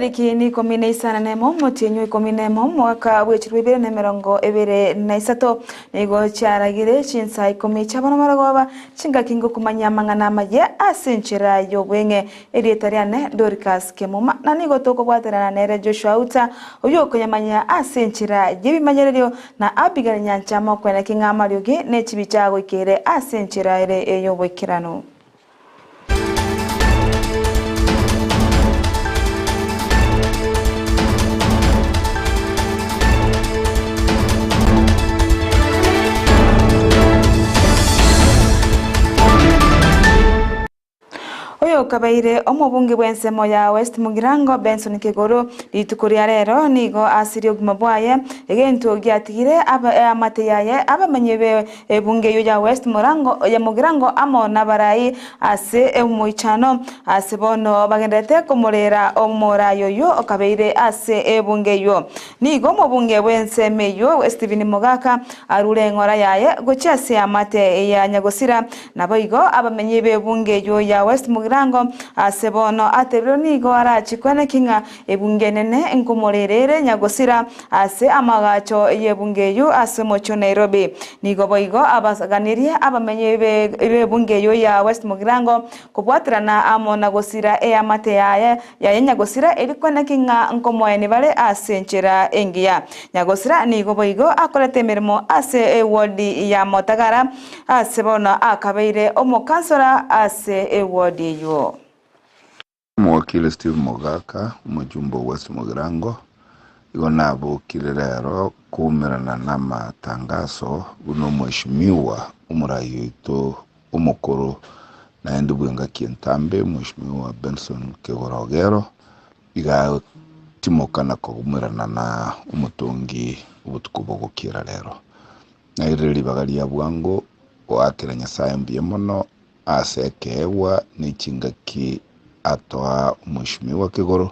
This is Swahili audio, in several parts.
Etariki ni Ikomi na isana nemo mutinyu Ikomi nemo mwaka w'ekirwi 2023 nigo cyaragire Chinsa Ikomi cyabona maragoba cingakingo kumanya mangana amaye asinchira yobwenge erietariane Dorcas Kemuma na nigo toko gwaterana nere Joshua Auta uyo konyamanya asinchira yebimanyerero na abigara nyanchama kwena kingama ryogi nechibichago ikere asinchira ere eyobwekirano. Oyo kabaire omubunge bwensemo ya West Mugirango Benson Kegoro litukuria rero nigo asirio gumabwaye egento gyatigire amate yaye abamenyebe ebunge yo ya West Mugirango amo nabarai ase emuichano ase bono bagendete komorera omorayo yo okabaire ase ebunge yo nigo mubunge bwenseme yo Steven Mogaka arure ngora yaye gochase amate ya Nyagosira naboigo abamenyebe ebunge yo ya West Mugirango asebono atebro nigo arachikwene kinga ebungenene enkomorerere Nyagosira ase amagacho yebungeyo ase mocho Nairobi nigo boigo abaganirie abamenye ebungeyo ya West Mugirango kubwatirana amo Nyagosira amate ya Nyagosira erikwene kinga enkomoene bale ase nchera engia Nyagosira nigo boigo akorete mirimo ase wodi ya Motagara asebono akabeire omukansora ase wodi yo. Mwakili Steve Mogaka mujumbo West Mugirango igonabo kirerero kumirana n'amatangazo buno mheshimiwa umurayo ito umukuru na ndubwenga Kintambe mheshimiwa Benson Kegorogero iga timokana ko kumirana na umutungi ubutukubogo kirarero na ireli bagali ya bwango wakira Nyasaye mbiyemono asekewa n'ikingaki atoa mheshimiwa Kegoro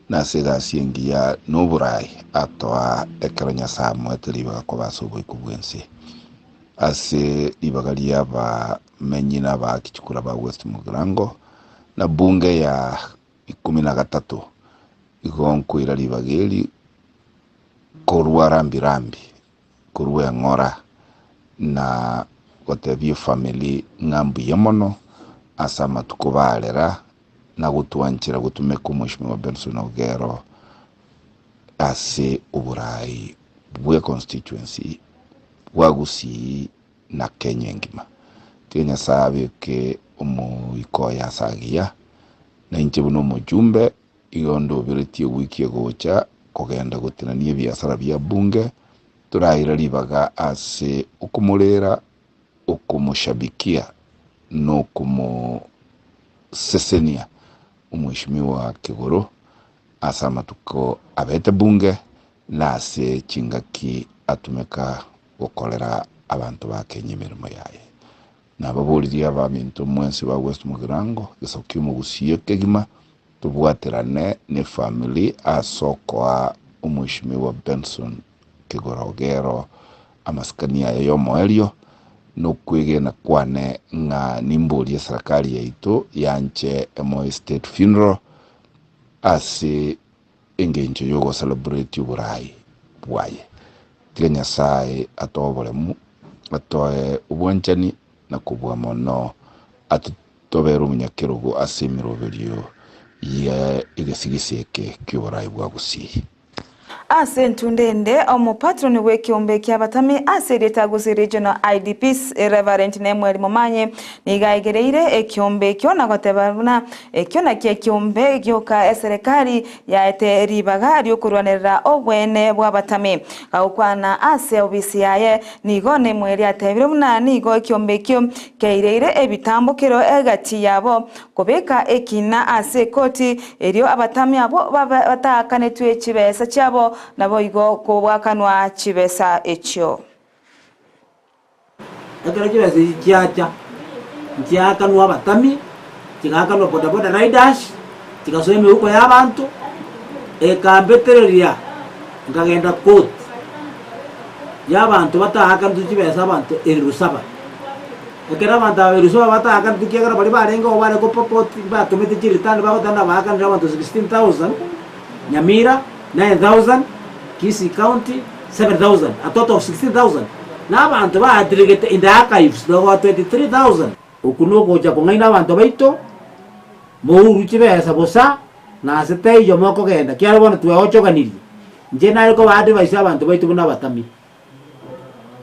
na segasiengia n'oburai atoa ekaranya samwe telibaga ko basoboye kubwense ase ibagalia ba menyina ba kichukura ba West Mugirango na bunge ya 13 igonko iralibageli korwa rambirambi korwa ngora na gotebie family ngambu yemono asama tukubalera na gutuanchira gutume ku mheshimiwa Benson Ogero ase uburai bwe constituency wa Gusii na Kenya ngima Kenya sabe ke ikoya sagia na inchebuno mujumbe igondo biriti wiki gocha kogenda gutinania biasara bya bunge turahira libaga ase ukumurera ukumushabikia no kumu sesenia umheshimiwa Kegoro asama tuko abete bunge na ase chingaki atumeka gukolera abantu ba Kenya mirimo yaye nababuliriya baminto mwensi ba West Mugirango gesokimo Gusii kegima tubwaterane ne family asokwa umheshimiwa Benson Kegorogero amaskania yo moelio no kwegena kwane nga nimboli ya serikali yaito yanche emo state funeral ase engencho yogo celebrate uburai bwaye Kenya sai atobolemu atoe ubwanchani na kubwa mono atoberu munyakirugo ase mirobelio ye igesigiseke kyuburai bwa Gusii ase ntundende omupatron w'ekiombe ky'abatami ase leta Gusii regional IDPs Reverend Nemweli Momanye nigaigereire ekiombe kyo nagotebaruna ekyo nakiombe gyoka serikali yaete ribaga ryokurwanirira obwene bw'abatami gaukwana ase obisi yaye nigo Nemweli atebire buna nigo ekiombe kyo keireire ebitambukiro egati yabo kubeka ekina ase koti eryo abatami abo batakanetwe ekibesa kyabo nabo igo kubwakanwa chibesa ekyo akara chibesa kyakanwa abatami kikakanwa bodaboda riders kikasoeme huko y'abantu ekambetereria ngagenda court y'abantu batahakanwa chibesa abantu erusaba ekera abantu aberusaba batahakanwa kiagara bali barenga obare ko popoti batomete chiritani bagotanda bahakanira abantu 16,000 Nyamira 9,000, Kisii County 7,000, a total of 16,000. Na abantu bahatirigete in the archives there were 23,000. Ukuno koja kungaina abantu baito mouru chibesa bosa na sete yo moko genda kiaro bona tuwe ocho ganiri nje na ko baade baisa abantu baito buna batami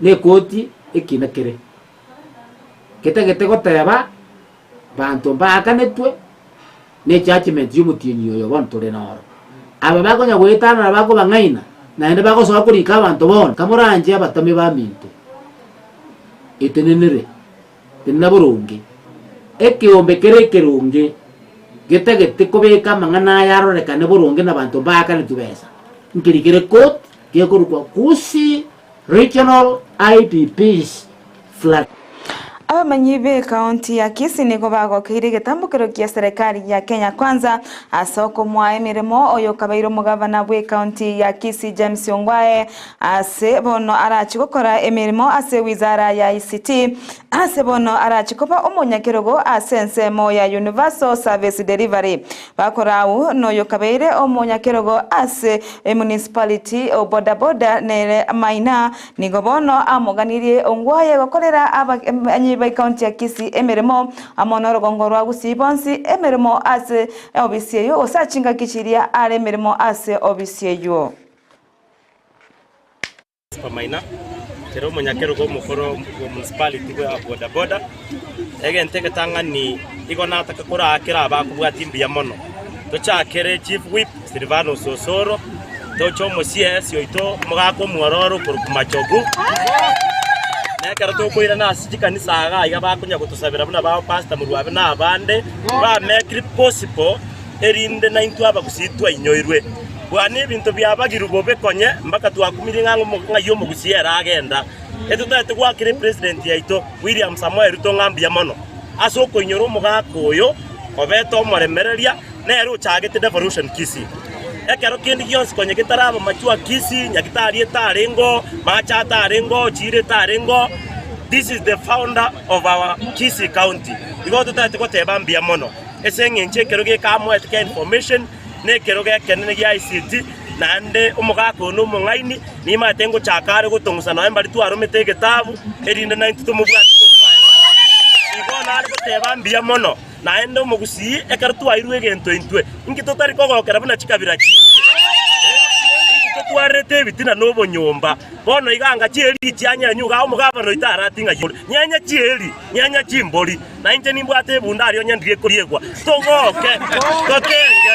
ne koti ekina kere kete goteba bantu bakanetwe ne judgment yumutienyo yo bonto le noro aba bako nya gwetana na bako bangaina na ende bako so kurika abantu bona kamuranje abatami ba minto itenenere tenaburungi ekiombe kere kerungi gete kubeka mangana yarorekane burungi n'abantu bakane tubesa nkirikire court gekorukwa Gusii regional IDPs flat. Abamanyi be kaunti ya Kisii nigo bagokire gitambukiro kia serikali ya Kenya Kwanza asoko mwa emirimo oyo kabairo mugavana bwe kaunti ya Kisii James Ongwae ase bono arachikokora emirimo ase wizara ya ICT ase bono arachikopa omunyakirogo ase nsemo ya Universal Service Delivery bakorau noyo kabaire omunyakirogo ase municipality o boda nere maina nigo bono amuganirie Ongwae gokorera abamanyi by county ya Kisii emirimo amonoro gongorwa Gusii bonsi emirimo ase obisieyo osachinga kichiria ale emirimo ase obisieyo pamaina kero munyakero go mukoro municipality go boda egente ketangani igona atakakora akira abakubwati mbia mono tochakere chief whip Silvano Sosoro tocho CS yoito mugako muororo kurukumachogu nekara to koira na sikanisa aga iga bakunya gutusabira buna ba pastor murwabe na abande ba make it possible erinde na intu abagusitwa inyoirwe bwane bintu byabagira ubobe konye mbaka twakumiri ngango ngayo mu Gusii agenda etutete gwakire president yaito William Samuel Ruto ngambia mono asoko inyoro mugakoyo obeto moremereria nero chagete devolution Kisii ekero kindi gyose konye gitaraba machua Kisii nyakitari etarengo macha tarengo chire tarengo. This is the founder of our Kisii County. Igo tutate goteba mbia mono esenge nchekero ge kamwe etike information ne kero ge kenene ge ICT nande umugako no mungaini ni matengo chakare gutungusana embari twarumete getabu erinde 90 tumubwati ko igo nari goteba mbia mono naende mu Gusii ekero twairwe gento intwe ingito tari kogokera buna chikabira chi twarete bitina nobo nyomba bono iganga chieri cyanya nyuga umugabano itaratinga nyanya chieri nyanya chimbori na inje nimbwate bundari onyandiye kuriegwa togoke tokenge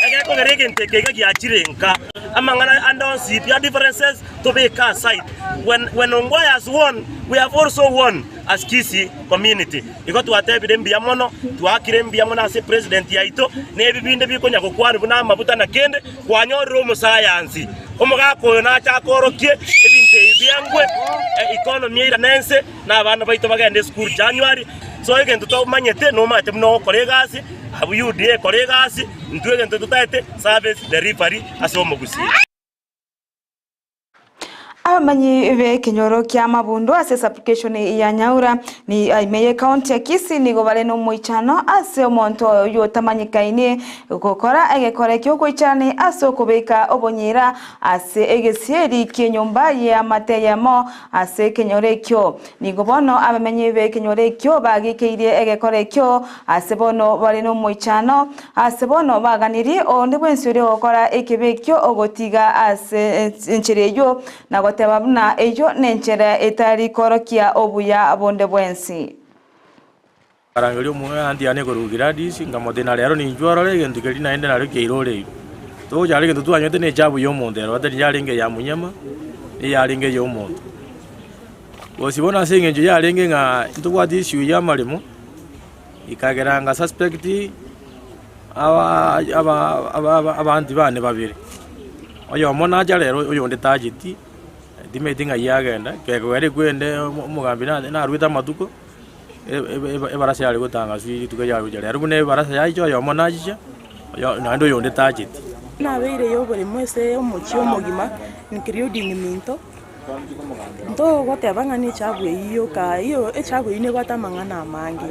egeko gerege nteke giachirenka amangana andonsi the differences to be aside when Ongwae has won we have also won as Kisii community igo twatebire mbia mono twakire mbia mono ase president yaito nebibinde bikonya gokwani buna mabuta na kende kwanyorero mu science omugako na chakorokie ebinte ibyangwe economy ira nense na abana baito bagende school January so egento to manyete no mate mno kolegasi abu UDA kolegasi ntwege ntwe tutaete service delivery ase mu Gusii. Abamanyi be kinyoro kya mabundu ase application ya nyaura ni Amayia county ya Kisii nigo bale no muichano ase omonto yo tamanyikaine gukora egekore kyo kuichane ase okubeka obonyira ase egesieri kinyumba ya mateyemo ase kinyore kyo nigo bono abamanyi be kinyore kyo bagikeirie egekore kyo ase bono bale no muichano ase bono baganiri onde bwensuri okora ekebekyo ogotiga ase nchireyo na tebabuna ejo nenchere etari korokia obuya abonde bwensi arangeli umwe andi ane korugira disi ngamodena lero ni njwarore gentu keli naende naro keirore to jali gentu tuanyote ne jabu yo mondero atari yalinge ya munyama ni yalinge yo mondo osibona singe nje yalinge nga ntugwa disi ya malimo ikageranga suspect abantu bane babiri oyo mona jalero oyo nde target dimetinga yagenda kegwere kwende umugambi na rwita matuko ebarasa yali gutanga swi tukajya jale ari bune barasa yayo yo monajija nando yonde target na beire yo bole mwese omuchi omugima nkiriudi niminto ndo gotebanga ni chabwe iyo ka iyo echabwe ine gwatamanga na mangi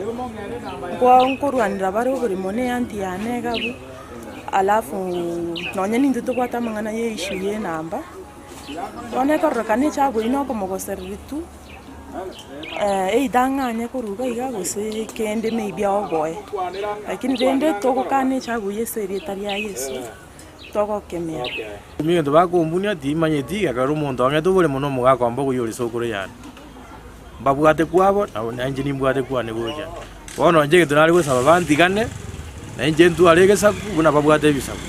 kwa nkurwanira bari buri mone anti yanega bu alafu nonya nintu tukwata mangana ye issue ye namba one korokane chabo ino komogoseritu idanganye kuruga iga gose kende maybe oboe lakini rende tokokane chabo ye serietari ya Yesu togokemea mimi ndo bakumbunya timanyeti akaro muntu angeto bole muno mugakomba kuyuri sokoro yani babwate kwabo na nje nimbwate kwane goja wono nje tunali gusaba bandigane na nje ntu alegesa kuna babwate bisabu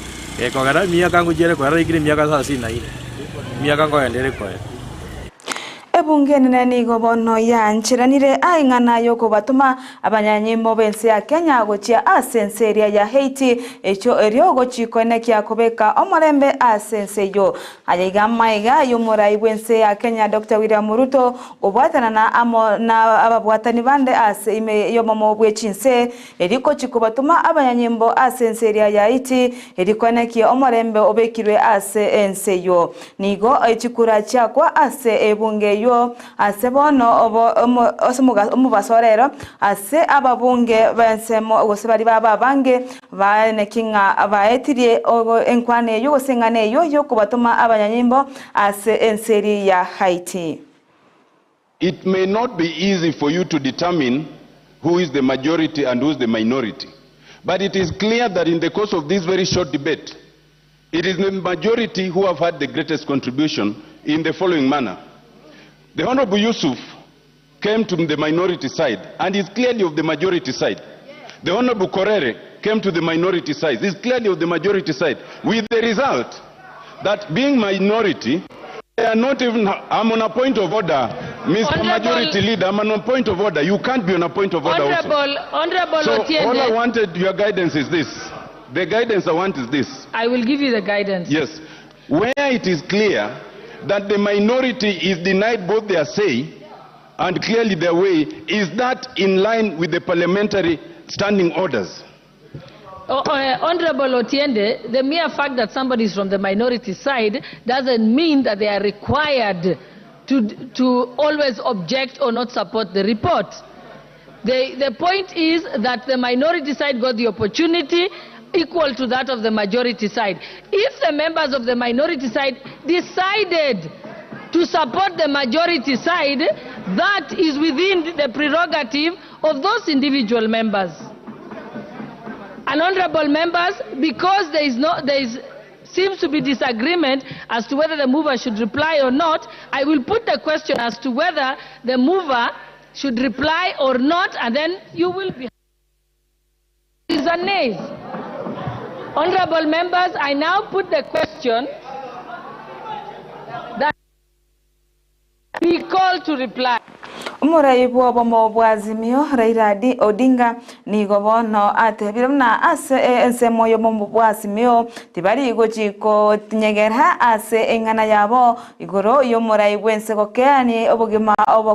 ekogara miaka ngujere kwa ikire miaka 34 miaka ngoendere kwa ebungeni nenigo bono yanchiranire aingana yoko batuma abanyanyimbo bense ya Kenya gochia asenseria ya Haiti echo eriogo chikone kya kobeka omorembe asenseyo ayiga maiga yomurai bense ya Kenya Dr. William Ruto obwatana na ababwatani bande ase ime yomomo bwe Chinsa eriko chikubatuma abanyanyimbo asenseria ya Haiti erikone kya omorembe obekirwe asenseyo nigo echikura chakwa ase ebunge ase bono omubasorero ase ababunge bensemo gose bari babange banekinga baetirie enkwane yo gosengane yo kubatuma abanyanyimbo ase enseri ya Haiti. It may not be easy for you to determine who is the majority and who is the minority, but it is clear that in the course of this very short debate, it is the majority who have had the greatest contribution in the following manner. The Honorable Yusuf came to the minority side and is clearly of the majority side. The Honorable Korere came to the minority side, is clearly of the majority side, with the result that being minority, they are not even, I'm on a point of order, Mr. Majority Leader, I'm on a point of order. You can't be on a point of order Honorable So Otiende. all I wanted, your guidance is this. The guidance I want is this. I will give you the guidance. Yes. Where it is clear that the minority is denied both their say and clearly their way, is that in line with the parliamentary standing orders? Honorable Otiende, the mere fact that somebody is from the minority side doesn't mean that they are required to always object or not support the report. The point is that the minority side got the opportunity equal to that of the majority side. If the members of the minority side decided to support the majority side, that is within the prerogative of those individual members. And honorable members, because there seems to be disagreement as to whether the mover should reply or not, I will put the question as to whether the mover should reply or not, and then you will be is a nays. Honorable members, I now put the question that be called to reply. Umuraibu obomo bwazimio Raila Odinga ni gobono ate birumna ase ensemo yo bombo bwazimio tibari igojiko nyegera ase engana yabo igoro yo muraibu ensego keani obogima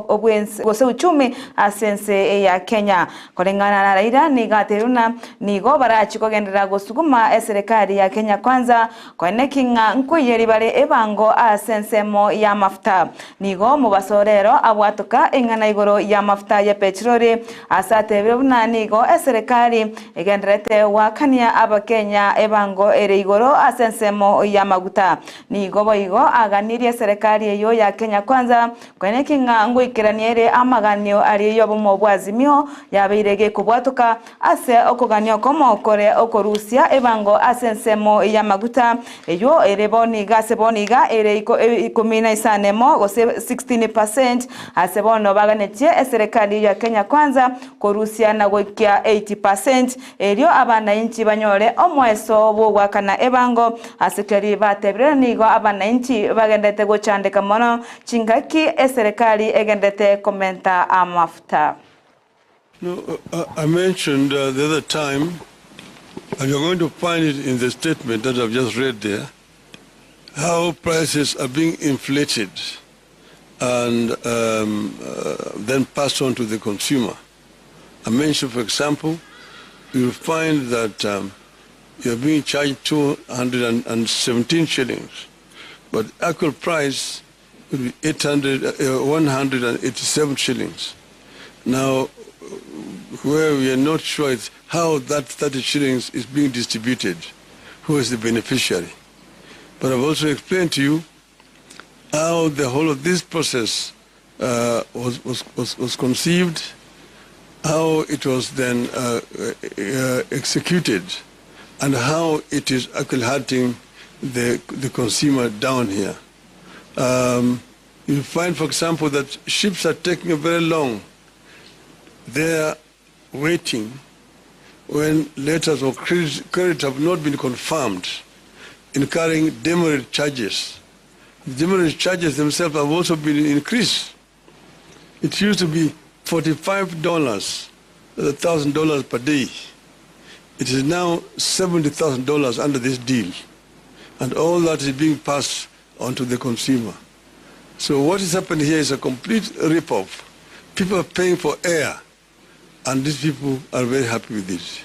obwense gose uchumi asense ya Kenya kolengana na Raila ni gateruna ni go barachiko gendera gosuguma serikali ya Kenya kwanza konekinga nkuyeri bare ebango asensemo ya mafuta ni go mubasorero abwatoka na igoro ya mafuta ya petroli asate birunani go serikali egenderete wakania abakenya ebango ere igoro asensemo ya maguta ni gobo igo aganirie serikali eyo ya Kenya kwanza kwenekinga ngwikiraniere amaganio ari yo bomo bwazimio yabirege kubwatuka ase okoganio komo kore okorusia ebango asensemo ya maguta eyo ereboni gaseboniga ere ikomina isanemo gose 16% asebono baganetiye serikali ya Kenya kwanza korusia na gokia 80% elio abana inchi banyore omweso bo wakana ebango asekeri batebire nigo abana inchi bagendete gochandeka mono chingaki serikali egendete komenta amafuta. No, I mentioned the other time, and you're going to find it in the statement that I've just read there, how prices are being inflated and then passed on to the consumer. I mentioned, for example, you'll find that you're being charged 217 shillings, but actual price would be 187 shillings. Now, where we are not sure is how that 30 shillings is being distributed. who is the beneficiary. But I've also explained to you how the whole of this process was conceived, how it was then executed, and how it is actually hurting the consumer down here. You find, for example, that ships are taking very long. They're waiting when letters of credit have not been confirmed, incurring demerit charges. The demerit charges themselves have also been increased. It used to be $45, $1,000 per day. It is now $70,000 under this deal. And all that is being passed on to the consumer. So what is happening here is a complete rip-off. People are paying for air, and these people are very happy with this.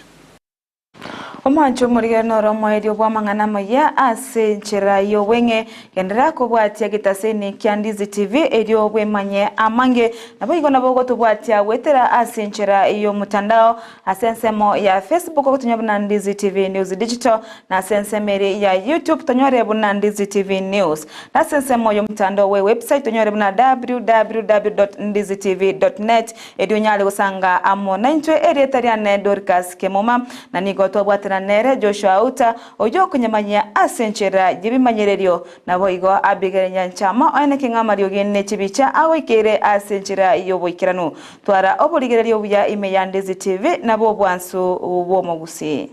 Omancho murigano romo edio bwa mangana maya ase nchera yo wenge kendera ko bwatia gitaseni kyandizi TV edio bwe manye amange nabo igona bogo to bwatia wetera ase nchera yo mutandao asensemo ya Facebook ko tunyabuna Ndizi TV News Digital na sensemere ya YouTube tonyore buna Ndizi TV News na sensemo yo mutandao we website tonyore buna www.ndizitv.net edio nyale usanga amo naintwe erietariane Dorcas Kemuma na nigoto bwatira nere Joshua Auta ojo kunyamanya asenchera jibimanyererio nabo igo abigerenya nchama oyene kingamariyo genne chibicha awekere asenchera yoboikiranu twara oboligererio buya ime ya Ndizi TV nabo bwansu ubo mu Gusii.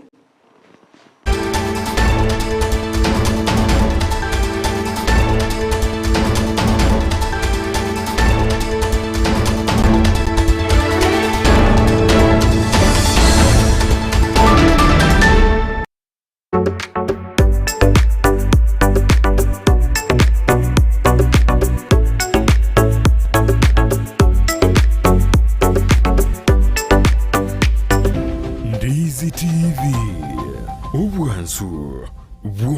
Ndizi TV, ubwansu